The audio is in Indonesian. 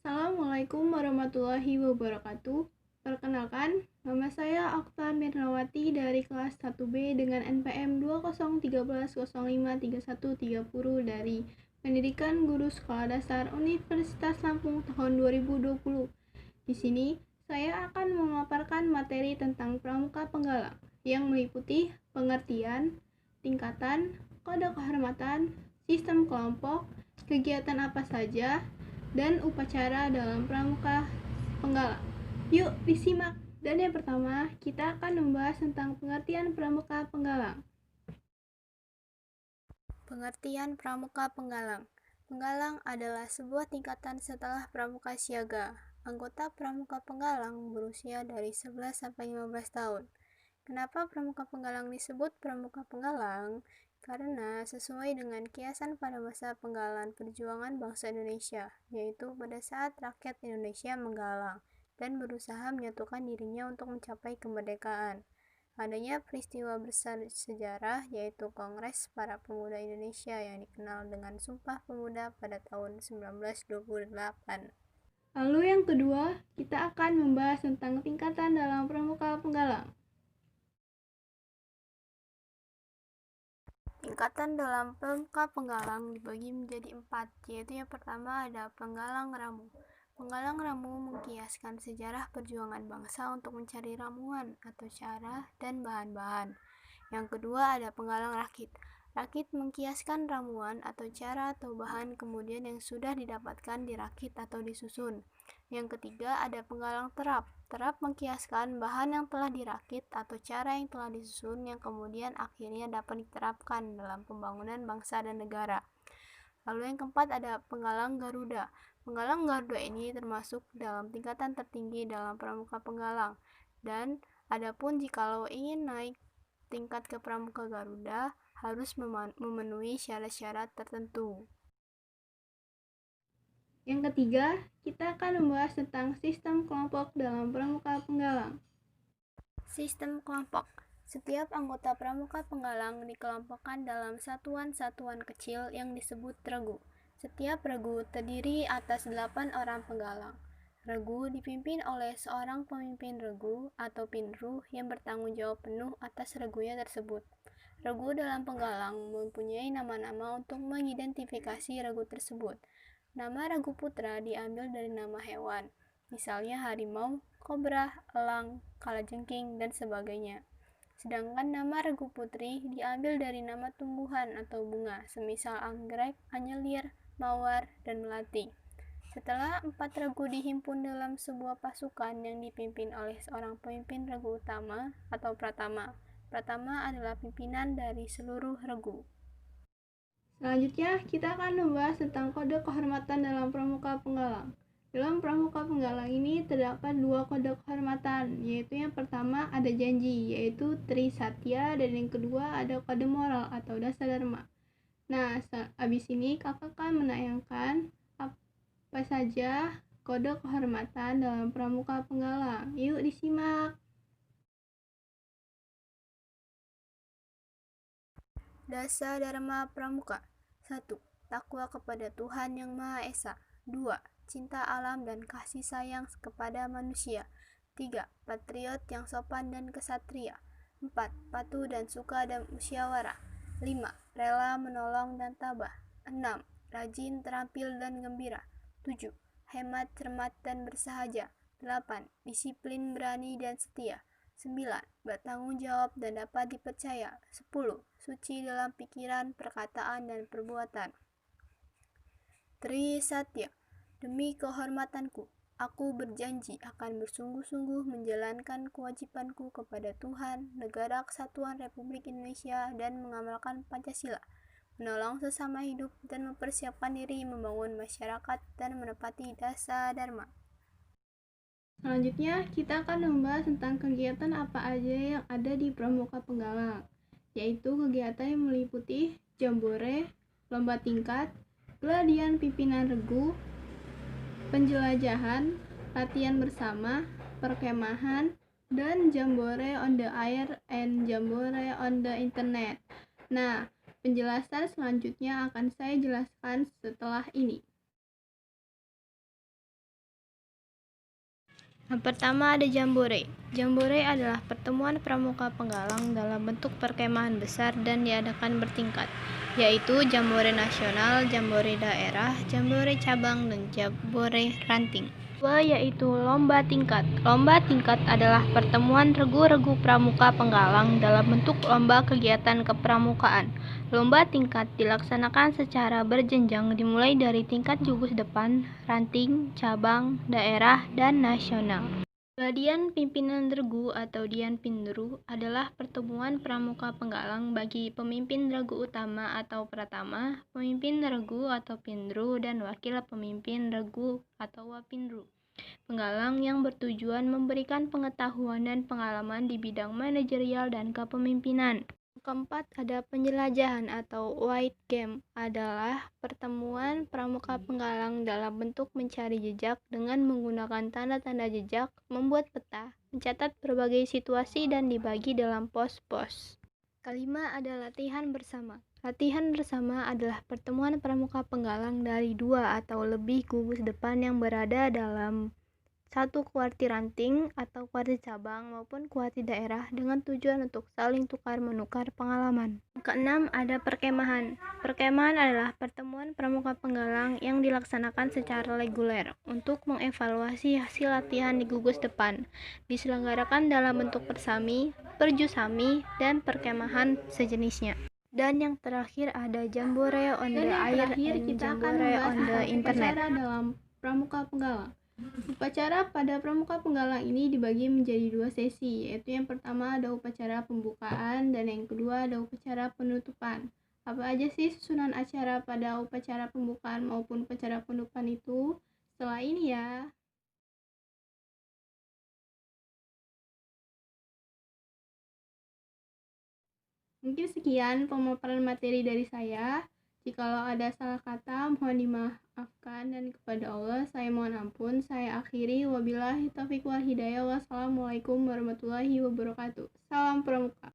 Assalamualaikum warahmatullahi wabarakatuh. Perkenalkan, nama saya Okta Mirnawati dari kelas 1B dengan NPM 2013053130 dari Pendidikan Guru Sekolah Dasar Universitas Lampung tahun 2020. Di sini, saya akan memaparkan materi tentang Pramuka Penggalang yang meliputi pengertian, tingkatan, kode kehormatan, sistem kelompok, kegiatan apa saja, dan upacara dalam Pramuka Penggalang. Yuk disimak. Dan yang pertama, kita akan membahas tentang pengertian Pramuka Penggalang. Pengertian Pramuka Penggalang. Penggalang adalah sebuah tingkatan setelah Pramuka Siaga. Anggota Pramuka Penggalang berusia dari 11 sampai 15 tahun. Kenapa Pramuka Penggalang disebut Pramuka Penggalang? Karena sesuai dengan kiasan pada masa penggalan perjuangan bangsa Indonesia, yaitu pada saat rakyat Indonesia menggalang dan berusaha menyatukan dirinya untuk mencapai kemerdekaan. Adanya peristiwa besar sejarah yaitu Kongres Para Pemuda Indonesia yang dikenal dengan Sumpah Pemuda pada tahun 1928. Lalu yang kedua, kita akan membahas tentang tingkatan dalam Pramuka Penggalang. Tingkatan dalam Pramuka Penggalang dibagi menjadi 4, yaitu yang pertama ada Penggalang Ramu. Penggalang Ramu mengkiaskan sejarah perjuangan bangsa untuk mencari ramuan atau cara dan bahan-bahan. Yang kedua ada Penggalang Rakit. Rakit mengkiaskan ramuan atau cara atau bahan kemudian yang sudah didapatkan dirakit atau disusun. Yang ketiga ada Penggalang Terap. Terap mengkiaskan bahan yang telah dirakit atau cara yang telah disusun yang kemudian akhirnya dapat diterapkan dalam pembangunan bangsa dan negara. Lalu yang keempat ada Penggalang Garuda. Penggalang Garuda ini termasuk dalam tingkatan tertinggi dalam Pramuka Penggalang. Dan adapun jikalau ingin naik tingkat ke Pramuka Garuda harus memenuhi syarat-syarat tertentu. Yang ketiga, kita akan membahas tentang sistem kelompok dalam Pramuka Penggalang. Sistem kelompok. Setiap anggota Pramuka Penggalang dikelompokkan dalam satuan-satuan kecil yang disebut regu. Setiap regu terdiri atas 8 orang penggalang. Regu dipimpin oleh seorang pemimpin regu atau pinru yang bertanggung jawab penuh atas regunya tersebut. Regu dalam penggalang mempunyai nama-nama untuk mengidentifikasi regu tersebut. Nama regu putra diambil dari nama hewan, misalnya harimau, kobra, elang, kalajengking, dan sebagainya. Sedangkan nama regu putri diambil dari nama tumbuhan atau bunga, semisal anggrek, anyelir, mawar, dan melati. Setelah 4 regu dihimpun dalam sebuah pasukan yang dipimpin oleh seorang pemimpin regu utama atau pratama. Pratama adalah pimpinan dari seluruh regu. Selanjutnya, kita akan membahas tentang kode kehormatan dalam Pramuka Penggalang. Dalam Pramuka Penggalang ini terdapat 2 kode kehormatan, yaitu yang pertama ada janji, yaitu Trisatya, dan yang kedua ada kode moral atau Dasa Dharma. Nah, abis ini kakak akan menayangkan apa saja kode kehormatan dalam Pramuka Penggalang. Yuk disimak. Dasa Dharma Pramuka. 1. Takwa kepada Tuhan Yang Maha Esa. 2. Cinta alam dan kasih sayang kepada manusia. 3. Patriot yang sopan dan kesatria. 4. Patuh dan suka dan musyawarah. 5. Rela menolong dan tabah. 6. Rajin, terampil, dan gembira. 7. Hemat, cermat, dan bersahaja. 8. Disiplin, berani, dan setia. 9. Bertanggung jawab dan dapat dipercaya. 10. Suci dalam pikiran, perkataan, dan perbuatan. Trisatya. Demi kehormatanku, aku berjanji akan bersungguh-sungguh menjalankan kewajibanku kepada Tuhan, Negara Kesatuan Republik Indonesia, dan mengamalkan Pancasila, menolong sesama hidup, dan mempersiapkan diri membangun masyarakat dan menepati Dasa Dharma. Selanjutnya, kita akan membahas tentang kegiatan apa aja yang ada di Pramuka Penggalang, yaitu kegiatan yang meliputi jambore, lomba tingkat, geladian pimpinan regu, penjelajahan, latihan bersama, perkemahan, dan jambore on the air and jambore on the internet. Nah, penjelasan selanjutnya akan saya jelaskan setelah ini. Yang pertama ada jambore. Jambore adalah pertemuan pramuka penggalang dalam bentuk perkemahan besar dan diadakan bertingkat, yaitu jambore nasional, jambore daerah, jambore cabang, dan jambore ranting. Kedua yaitu lomba tingkat. Lomba tingkat adalah pertemuan regu-regu pramuka penggalang dalam bentuk lomba kegiatan kepramukaan. Lomba tingkat dilaksanakan secara berjenjang dimulai dari tingkat gugus depan, ranting, cabang, daerah, dan nasional. Dian pimpinan regu atau Dian Pindru adalah pertemuan pramuka penggalang bagi pemimpin regu utama atau pratama, pemimpin regu atau pindru, dan wakil pemimpin regu atau wapindru. Penggalang yang bertujuan memberikan pengetahuan dan pengalaman di bidang manajerial dan kepemimpinan. Keempat ada penjelajahan atau white game adalah pertemuan pramuka penggalang dalam bentuk mencari jejak dengan menggunakan tanda-tanda jejak, membuat peta, mencatat berbagai situasi dan dibagi dalam pos-pos. Kelima ada latihan bersama. Latihan bersama adalah pertemuan pramuka penggalang dari 2 atau lebih gugus depan yang berada dalam satu kuarti ranting atau kuarti cabang maupun kuarti daerah dengan tujuan untuk saling tukar-menukar pengalaman. Keenam ada perkemahan. Perkemahan adalah pertemuan pramuka penggalang yang dilaksanakan secara reguler untuk mengevaluasi hasil latihan di gugus depan. Diselenggarakan dalam bentuk persami, perjusami, dan perkemahan sejenisnya. Dan yang terakhir ada jambore on the air and jambore on the internet. Dalam pramuka penggalang. Upacara pada pramuka penggalang ini dibagi menjadi 2 sesi, yaitu yang pertama ada upacara pembukaan dan yang kedua ada upacara penutupan. Apa aja sih susunan acara pada upacara pembukaan maupun upacara penutupan itu? Setelah ini ya. Mungkin sekian pemaparan materi dari saya. Jikalau ada salah kata, mohon dimaafkan dan kepada Allah saya mohon ampun. Saya akhiri, wabillahi taufiq wal hidayah. Wassalamualaikum warahmatullahi wabarakatuh. Salam pramuka.